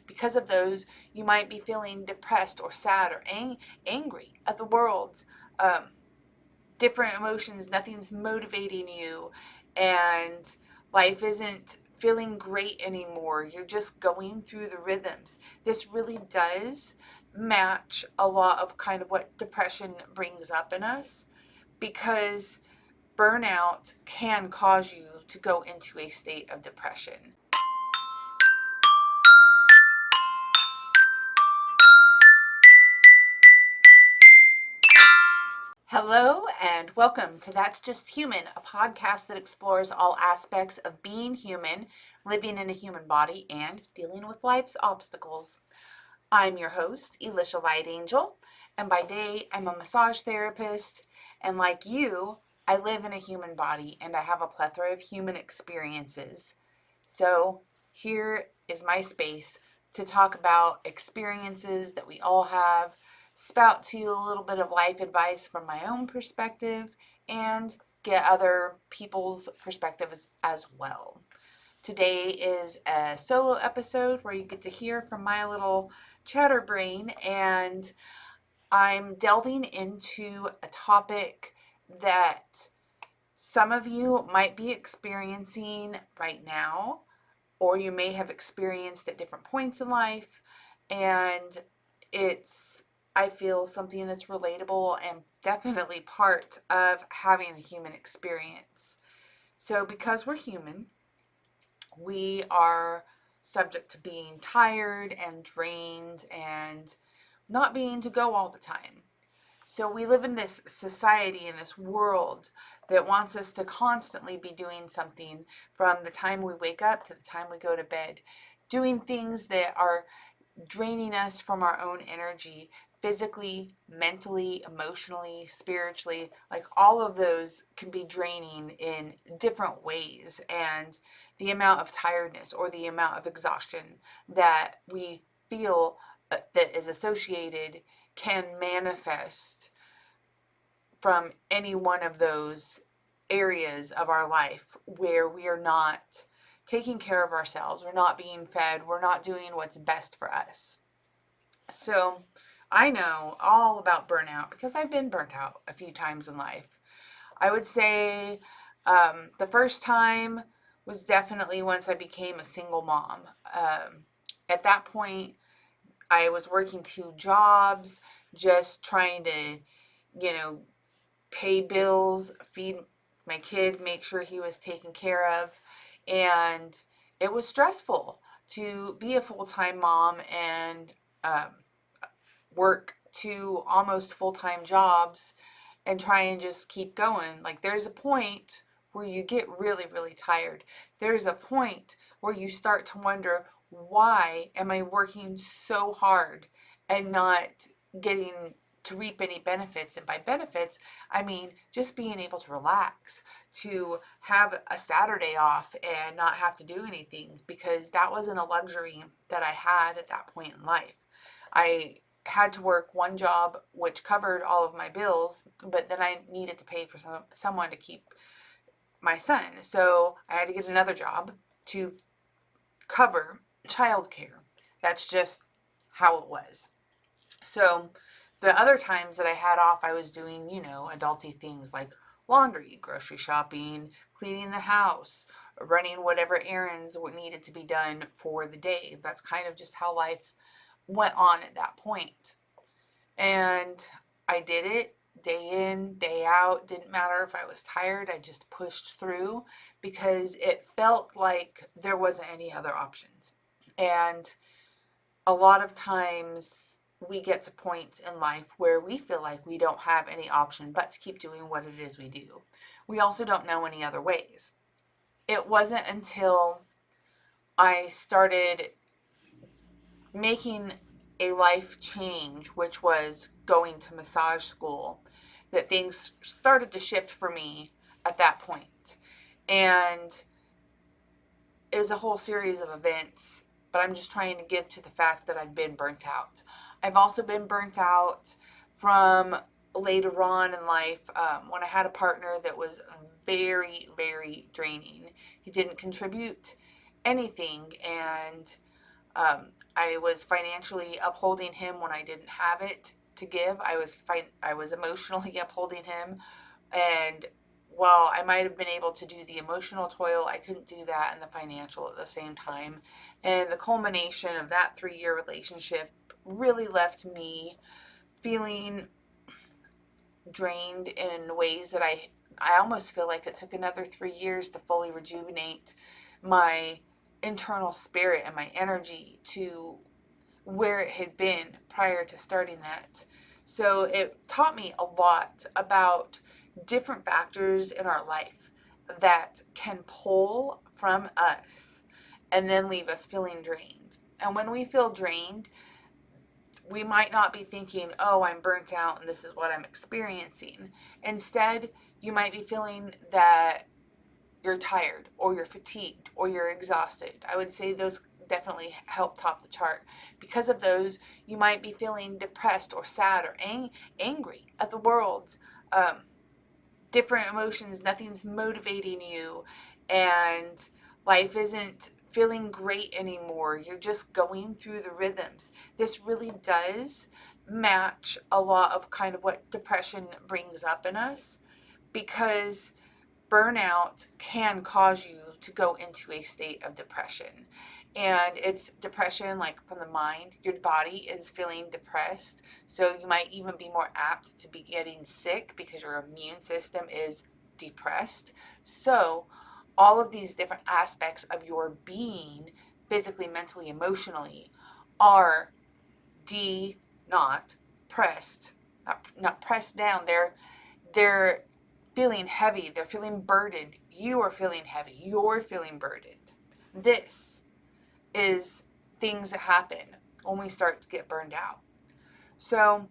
Because of those, you might be feeling depressed or sad or angry at the world. Um, Different emotions, nothing's motivating you, and life isn't feeling great anymore. You're just going through the rhythms. This really does match a lot of kind of what depression brings up in us, because burnout can cause you to go into a state of depression. Hello and welcome to That's Just Human, a podcast that explores all aspects of being human, living in a human body, and dealing with life's obstacles. I'm your host, Elisha LightAngel, and by day I'm a massage therapist, and like you, I live in a human body and I have a plethora of human experiences. So here is my space to talk about experiences that we all have, spout to you a little bit of life advice from my own perspective, and get other people's perspectives as well. Today is a solo episode where you get to hear from my little chatterbrain, and I'm delving into a topic that some of you might be experiencing right now, or you may have experienced at different points in life, and it's, I feel, something that's relatable and definitely part of having the human experience. So because we're human, we are subject to being tired and drained and not being to go all the time. So we live in this society, in this world that wants us to constantly be doing something from the time we wake up to the time we go to bed, doing things that are draining us from our own energy, physically, mentally, emotionally, spiritually. Like, all of those can be draining in different ways, and the amount of tiredness or the amount of exhaustion that we feel that is associated can manifest from any one of those areas of our life where we are not taking care of ourselves, we're not being fed, we're not doing what's best for us. So I know all about burnout because I've been burnt out a few times in life. I would say the first time was definitely once I became a single mom. At that point, I was working 2 jobs, just trying to, pay bills, feed my kid, make sure he was taken care of. And it was stressful to be a full-time mom and work 2 almost full-time jobs and try and just keep going. Like, there's a point where you get really, really tired. There's a point where you start to wonder, why am I working so hard and not getting to reap any benefits? And by benefits, I mean just being able to relax, to have a Saturday off and not have to do anything, because that wasn't a luxury that I had at that point in life. I had to work 1 job which covered all of my bills, but then I needed to pay for someone to keep my son. So I had to get another job to cover childcare. That's just how it was. So the other times that I had off, I was doing, adulty things like laundry, grocery shopping, cleaning the house, running whatever errands needed to be done for the day. That's kind of just how life went on at that point. And I did it day in, day out. Didn't matter if I was tired, I just pushed through because it felt like there wasn't any other options. And a lot of times we get to points in life where we feel like we don't have any option but to keep doing what it is we do. We also don't know any other ways. It wasn't until I started making a life change, which was going to massage school, that things started to shift for me at that point. And it was a whole series of events, but I'm just trying to give to the fact that I've been burnt out. I've also been burnt out from later on in life when I had a partner that was very, very draining. He didn't contribute anything, and I was financially upholding him when I didn't have it to give. I was emotionally upholding him, and while I might have been able to do the emotional toil, I couldn't do that and the financial at the same time. And the culmination of that 3-year relationship really left me feeling drained in ways that I almost feel like it took another 3 years to fully rejuvenate my internal spirit and my energy to where it had been prior to starting that. So it taught me a lot about different factors in our life that can pull from us and then leave us feeling drained. And when we feel drained, we might not be thinking, oh, I'm burnt out and this is what I'm experiencing. Instead, you might be feeling that you're tired or you're fatigued or you're exhausted. I would say those definitely help top the chart. Because of those, you might be feeling depressed or sad or angry at the world. Different emotions, nothing's motivating you, and life isn't feeling great anymore. You're just going through the rhythms. This really does match a lot of kind of what depression brings up in us, because burnout can cause you to go into a state of depression. And it's depression like from the mind. Your body is feeling depressed. So you might even be more apt to be getting sick because your immune system is depressed. So all of these different aspects of your being, physically, mentally, emotionally, are not pressed, not pressed down. They're feeling heavy. They're feeling burdened. You are feeling heavy. You're feeling burdened. This is things that happen when we start to get burned out. So,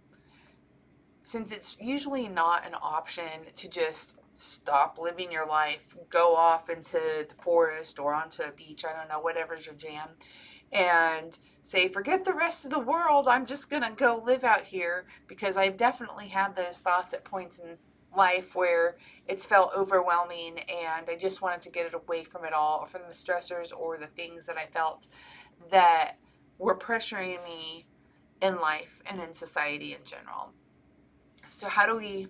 since it's usually not an option to just stop living your life, go off into the forest or onto a beach, I don't know, whatever's your jam, and say, forget the rest of the world, I'm just going to go live out here, because I've definitely had those thoughts at points in life where it's felt overwhelming and I just wanted to get it away from it all, from the stressors or the things that I felt that were pressuring me in life and in society in general. So how do we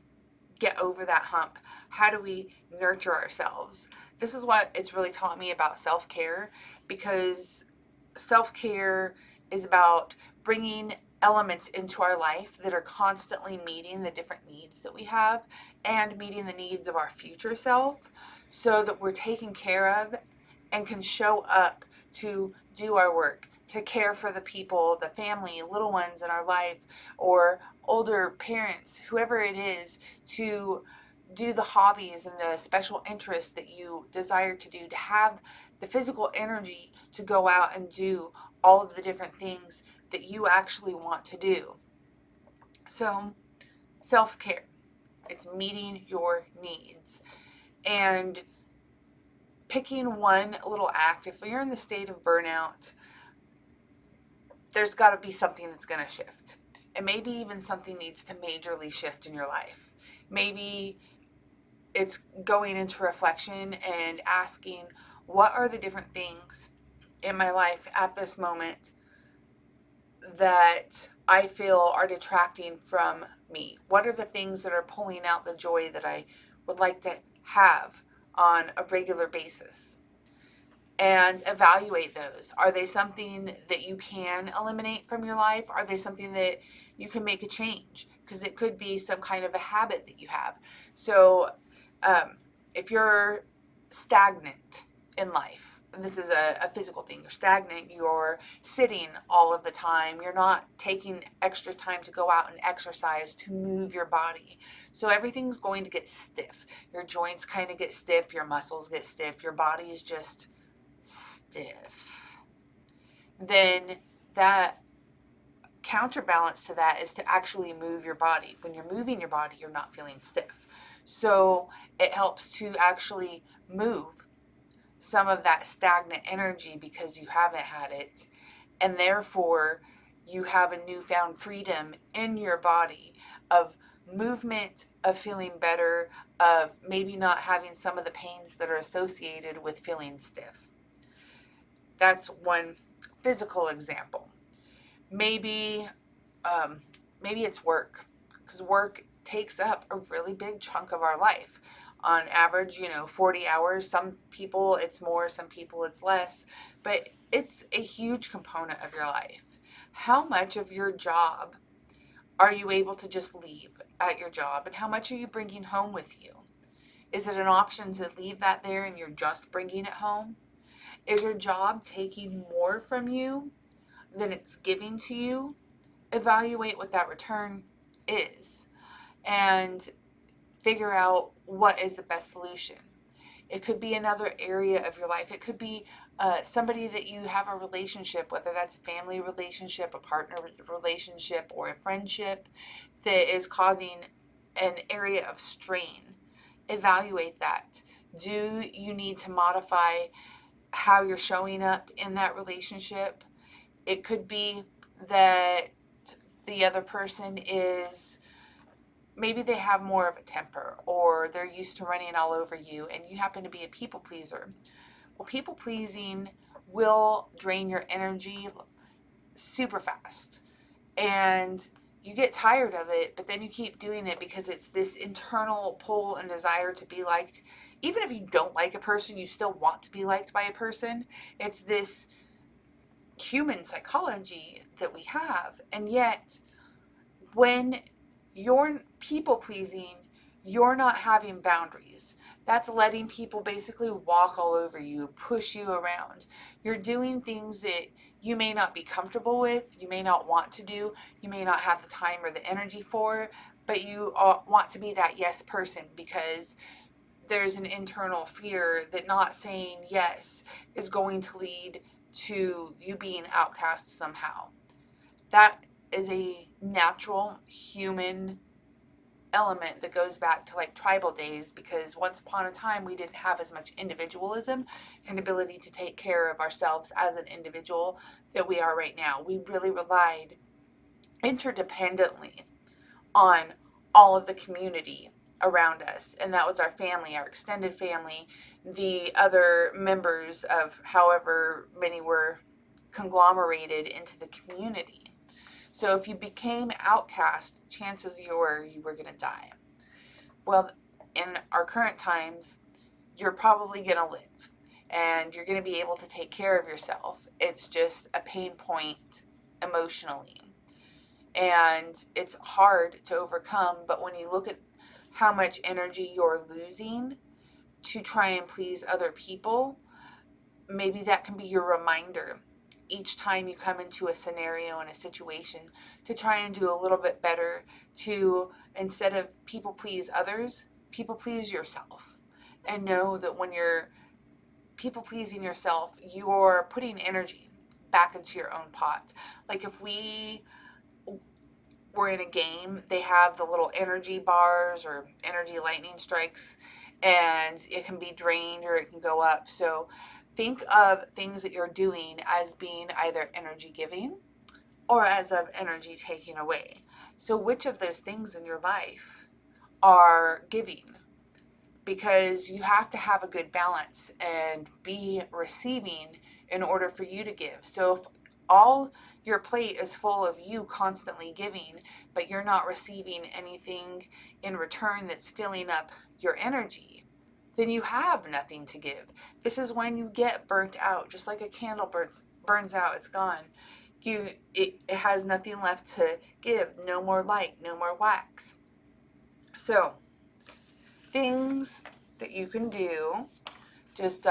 get over that hump? How do we nurture ourselves? This is what it's really taught me about self-care, because self-care is about bringing elements into our life that are constantly meeting the different needs that we have and meeting the needs of our future self, so that we're taken care of and can show up to do our work, to care for the people, the family, little ones in our life, or older parents, whoever it is, to do the hobbies and the special interests that you desire to do, to have the physical energy to go out and do all of the different things that you actually want to do. So, self-care, it's meeting your needs. And picking one little act, if you're in the state of burnout, there's got to be something that's going to shift. And maybe even something needs to majorly shift in your life. Maybe it's going into reflection and asking, what are the different things in my life at this moment that I feel are detracting from me? What are the things that are pulling out the joy that I would like to have on a regular basis? And evaluate those. Are they something that you can eliminate from your life? Are they something that you can make a change? Because it could be some kind of a habit that you have. So if you're stagnant in life, and this is a physical thing, you're stagnant, you're sitting all of the time, you're not taking extra time to go out and exercise, to move your body. So everything's going to get stiff. Your joints kind of get stiff, your muscles get stiff, your body is just stiff. Then that counterbalance to that is to actually move your body. When you're moving your body, you're not feeling stiff. So it helps to actually move some of that stagnant energy, because you haven't had it, and therefore you have a newfound freedom in your body of movement, of feeling better, of maybe not having some of the pains that are associated with feeling stiff. That's one physical example. Maybe, maybe it's work, because work takes up a really big chunk of our life. On average, 40 hours. Some people it's more, some people it's less, but it's a huge component of your life. How much of your job are you able to just leave at your job, and how much are you bringing home with you? Is it an option to leave that there and you're just bringing it home? Is your job taking more from you than it's giving to you? Evaluate what that return is and figure out what is the best solution. It could be another area of your life. It could be somebody that you have a relationship, whether that's a family relationship, a partner relationship, or a friendship that is causing an area of strain. Evaluate that. Do you need to modify how you're showing up in that relationship? It could be that the other person is, maybe they have more of a temper, or they're used to running all over you and you happen to be a people pleaser. Well, people pleasing will drain your energy super fast, and you get tired of it, but then you keep doing it because it's this internal pull and desire to be liked. Even if you don't like a person, you still want to be liked by a person. It's this human psychology that we have. And yet, when you're people pleasing, you're not having boundaries. That's letting people basically walk all over you, push you around. You're doing things that you may not be comfortable with, you may not want to do, you may not have the time or the energy for, but you want to be that yes person because there's an internal fear that not saying yes is going to lead to you being outcast somehow. That is a natural human element that goes back to like tribal days, because once upon a time we didn't have as much individualism and ability to take care of ourselves as an individual that we are right now. We really relied interdependently on all of the community around us, and that was our family, our extended family, the other members of however many were conglomerated into the community. So if you became outcast, chances you were going to die. Well, in our current times, you're probably going to live and you're going to be able to take care of yourself. It's just a pain point emotionally. And it's hard to overcome, but when you look at how much energy you're losing to try and please other people, maybe that can be your reminder each time you come into a scenario and a situation to try and do a little bit better, to, instead of people please others, people please yourself. And know that when you're people pleasing yourself, you're putting energy back into your own pot. Like if we were in a game, they have the little energy bars or energy lightning strikes, and it can be drained or it can go up. So think of things that you're doing as being either energy giving or as of energy taking away. So which of those things in your life are giving? Because you have to have a good balance and be receiving in order for you to give. So if all your plate is full of you constantly giving, but you're not receiving anything in return that's filling up your energy, then you have nothing to give. This is when you get burnt out, just like a candle burns out, it's gone. It has nothing left to give, no more light, no more wax. So things that you can do, just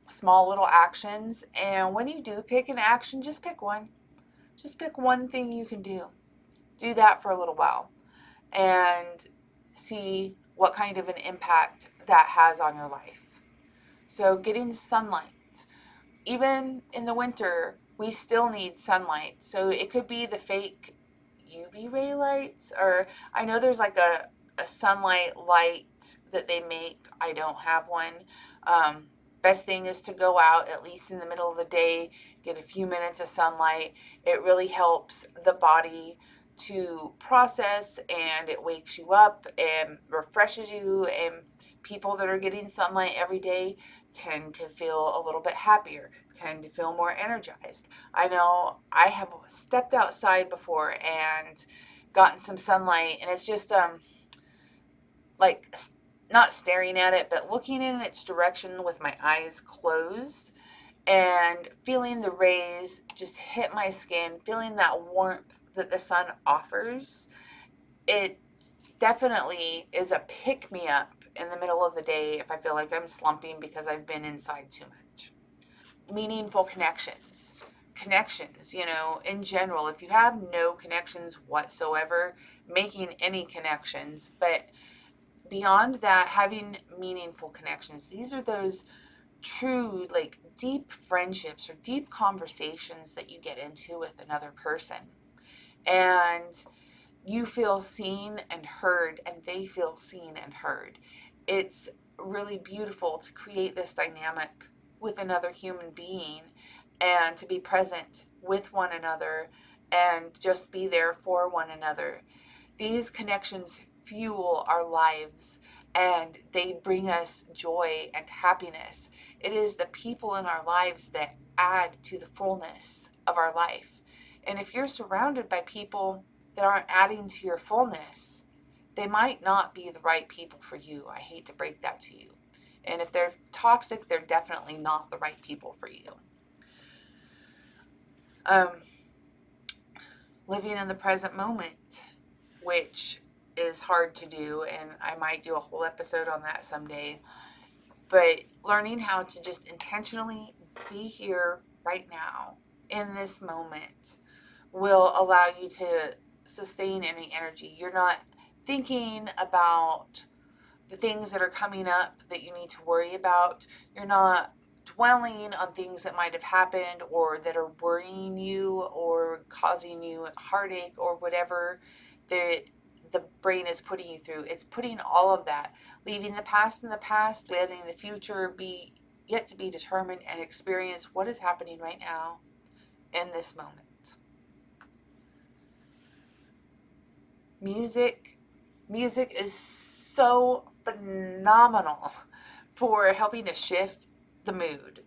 small little actions. And when you do pick an action, just pick one. Just pick one thing you can do. Do that for a little while and see what kind of an impact that has on your life. So getting sunlight. Even in the winter, we still need sunlight. So it could be the fake UV ray lights, or I know there's like a sunlight light that they make. I don't have one. Best thing is to go out at least in the middle of the day, get a few minutes of sunlight. It really helps the body to process, and it wakes you up and refreshes you. And people that are getting sunlight every day tend to feel a little bit happier, tend to feel more energized. I know I have stepped outside before and gotten some sunlight, and it's just like not staring at it, but looking in its direction with my eyes closed and feeling the rays just hit my skin, feeling that warmth that the sun offers. It definitely is a pick me up in the middle of the day if I feel like I'm slumping because I've been inside too much. Meaningful connections. Connections, in general, if you have no connections whatsoever, making any connections, but beyond that, having meaningful connections. These are those true, like deep friendships or deep conversations that you get into with another person. And you feel seen and heard, and they feel seen and heard. It's really beautiful to create this dynamic with another human being and to be present with one another and just be there for one another. These connections fuel our lives and they bring us joy and happiness. It is the people in our lives that add to the fullness of our life. And if you're surrounded by people that aren't adding to your fullness, they might not be the right people for you. I hate to break that to you. And if they're toxic, they're definitely not the right people for you. Living in the present moment, which is hard to do, and I might do a whole episode on that someday. But learning how to just intentionally be here right now in this moment will allow you to sustain any energy. You're not thinking about the things that are coming up that you need to worry about. You're not dwelling on things that might have happened or that are worrying you or causing you heartache or whatever that the brain is putting you through. It's putting all of that, leaving the past in the past, letting the future be yet to be determined, and experience what is happening right now in this moment. Music is so phenomenal for helping to shift the mood.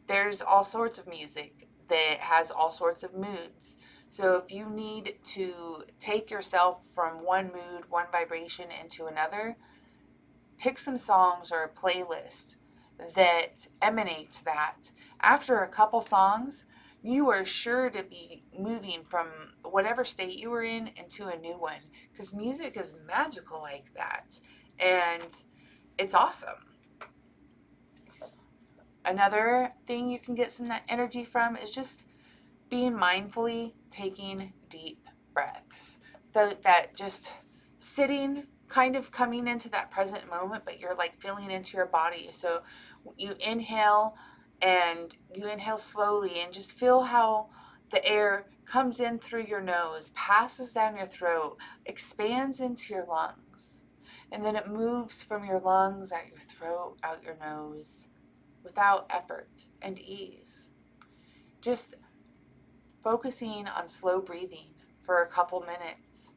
There's all sorts of music that has all sorts of moods. So if you need to take yourself from one mood, one vibration into another, pick some songs or a playlist that emanates that. After a couple songs, you are sure to be moving from whatever state you were in into a new one, because music is magical like that, and it's awesome. Another thing you can get some that energy from is just being mindfully taking deep breaths. So that just sitting, kind of coming into that present moment, but you're like feeling into your body. So you inhale and you inhale slowly and just feel how the air comes in through your nose, passes down your throat, expands into your lungs. And then it moves from your lungs out your throat, out your nose, without effort and ease. Just focusing on slow breathing for a couple minutes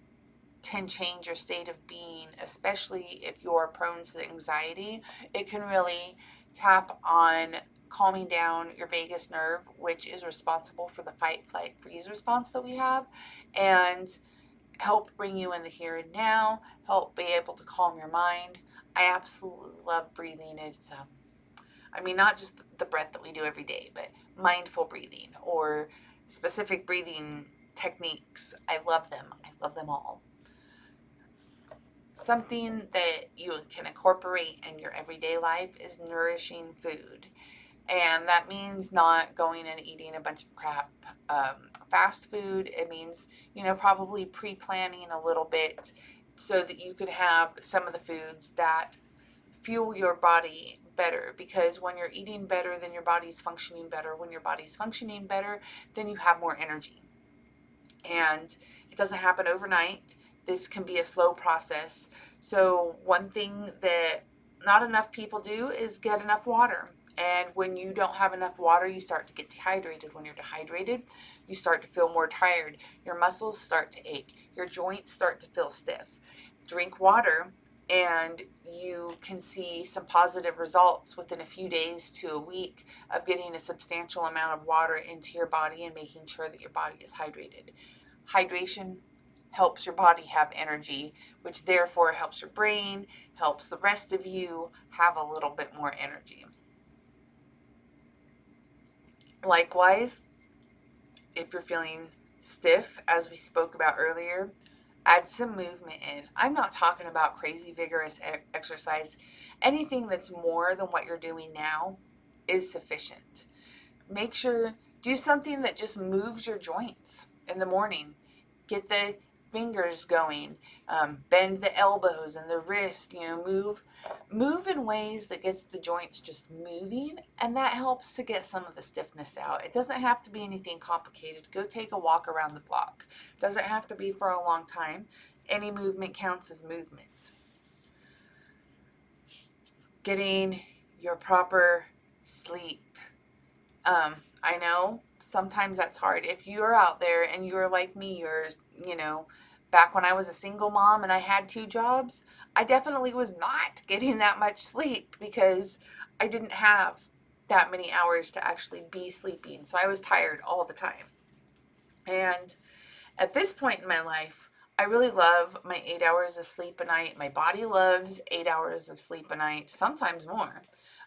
can change your state of being, especially if you're prone to anxiety. It can really tap on calming down your vagus nerve, which is responsible for the fight, flight, freeze response that we have, and help bring you in the here and now, help be able to calm your mind. I absolutely love breathing. It's not just the breath that we do every day, but mindful breathing or specific breathing techniques. I love them. I love them all. Something that you can incorporate in your everyday life is nourishing food. And that means not going and eating a bunch of crap fast food. It means, probably pre-planning a little bit so that you could have some of the foods that fuel your body better, because when you're eating better, then your body's functioning better. When your body's functioning better, then you have more energy. And it doesn't happen overnight. This can be a slow process. So one thing that not enough people do is get enough water. And when you don't have enough water, you start to get dehydrated. When you're dehydrated, you start to feel more tired. Your muscles start to ache. Your joints start to feel stiff. Drink water and you can see some positive results within a few days to a week of getting a substantial amount of water into your body and making sure that your body is hydrated. Hydration helps your body have energy, which therefore helps your brain, helps the rest of you have a little bit more energy. Likewise, if you're feeling stiff, as we spoke about earlier, add some movement in. I'm not talking about crazy vigorous exercise. Anything that's more than what you're doing now is sufficient. Make sure, do something that just moves your joints in the morning. Get the fingers going, bend the elbows and the wrist, move in ways that gets the joints just moving, and that helps to get some of the stiffness out. It doesn't have to be anything complicated. Go take a walk around the block. Doesn't have to be for a long time. Any movement counts as movement. Getting your proper sleep. I know sometimes that's hard. If you're out there and you're like me, back when I was a single mom and I had 2 jobs, I definitely was not getting that much sleep because I didn't have that many hours to actually be sleeping. So I was tired all the time. And at this point in my life, I really love my 8 hours of sleep a night. My body loves 8 hours of sleep a night, sometimes more.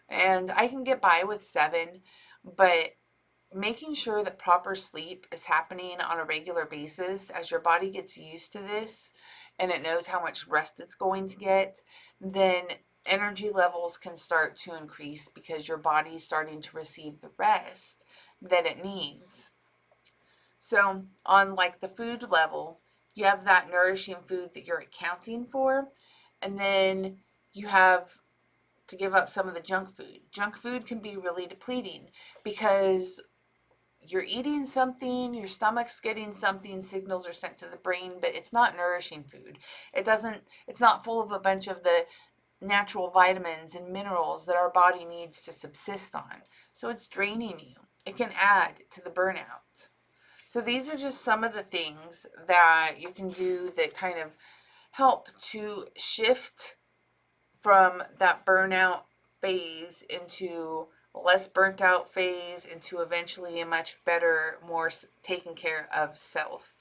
And I can get by with 7, but making sure that proper sleep is happening on a regular basis as your body gets used to this and it knows how much rest it's going to get, then energy levels can start to increase because your body's starting to receive the rest that it needs. So on like the food level, you have that nourishing food that you're accounting for, and then you have to give up some of the junk food. Junk food can be really depleting because you're eating something, your stomach's getting something, signals are sent to the brain, but it's not nourishing food. It's not full of a bunch of the natural vitamins and minerals that our body needs to subsist on. So it's draining you. It can add to the burnout. So these are just some of the things that you can do that kind of help to shift from that burnout phase into less burnt out phase into eventually a much better, more taken care of self.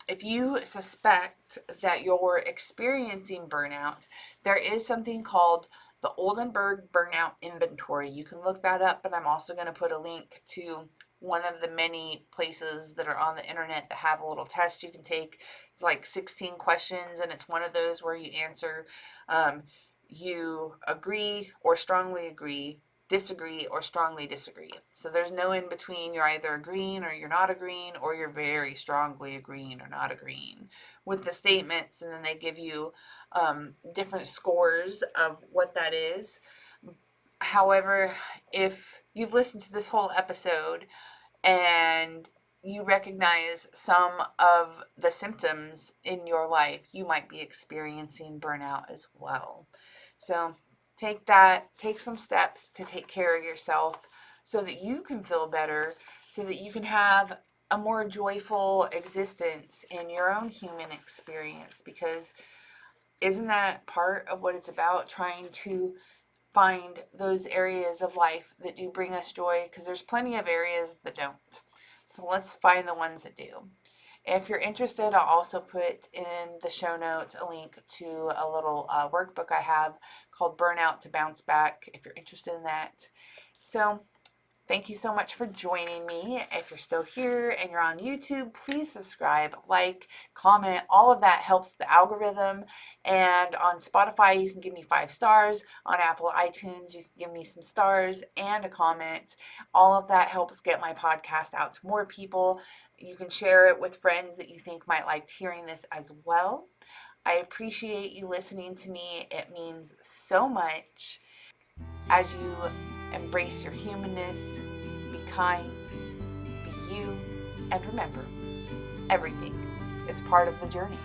If you suspect that you're experiencing burnout, there is something called the Oldenburg Burnout Inventory. You can look that up, and I'm also going to put a link to one of the many places that are on the internet that have a little test you can take. It's like 16 questions, and it's one of those where you answer you agree or strongly agree, disagree or strongly disagree. So there's no in between. You're either agreeing or you're not agreeing, or you're very strongly agreeing or not agreeing with the statements, and then they give you different scores of what that is. However, if you've listened to this whole episode and you recognize some of the symptoms in your life, you might be experiencing burnout as well. So take some steps to take care of yourself so that you can feel better, so that you can have a more joyful existence in your own human experience, because isn't that part of what it's about, trying to find those areas of life that do bring us joy? Because there's plenty of areas that don't. So let's find the ones that do. If you're interested, I'll also put in the show notes a link to a little workbook I have called Burnout to Bounce Back, if you're interested in that. So thank you so much for joining me. If you're still here and you're on YouTube, please subscribe, like, comment. All of that helps the algorithm. And on Spotify, you can give me 5 stars. On Apple iTunes, you can give me some stars and a comment. All of that helps get my podcast out to more people. You can share it with friends that you think might like hearing this as well. I appreciate you listening to me. It means so much. As you embrace your humanness, be kind, be you, and remember, everything is part of the journey.